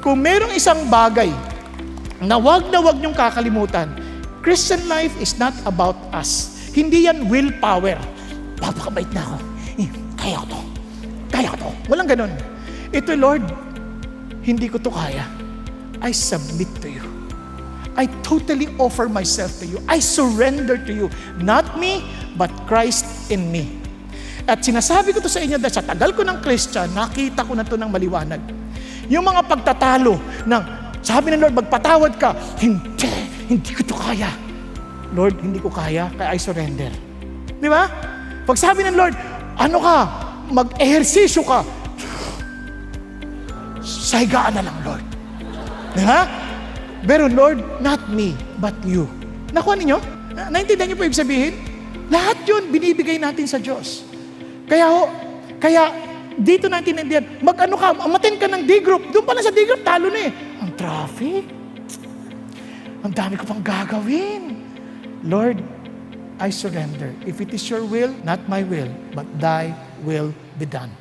Kung merong isang bagay na wag niyong kakalimutan, Christian life is not about us. Hindi yan willpower. Papakabait na ako. Kaya ko to. Walang ganun. Ito, Lord, hindi ko to kaya. I submit to you. I totally offer myself to you. I surrender to you. Not me, but Christ in me. At sinasabi ko to sa inyo dahil sa tagal ko ng Christian, nakita ko na to ng maliwanag. Yung mga pagtatalo ng, sabi ng Lord, magpatawad ka. Hindi ko to kaya. Lord, hindi ko kaya, kaya I surrender. Di ba? Pag sabi ng Lord, ano ka, mag-ehersisyo ka, sahigaan na lang, Lord. Di ba? Pero Lord, not me, but you. Nakuha ninyo? Naintindihan niyo po ibig sabihin? Lahat yun, binibigay natin sa Diyos. Kaya dito natin naintindihan, umattend ka ng D-group, doon pala sa D-group, talo na eh. Ang traffic. Ang dami ko pang gagawin. Lord, I surrender. If it is your will, not my will, but thy will be done.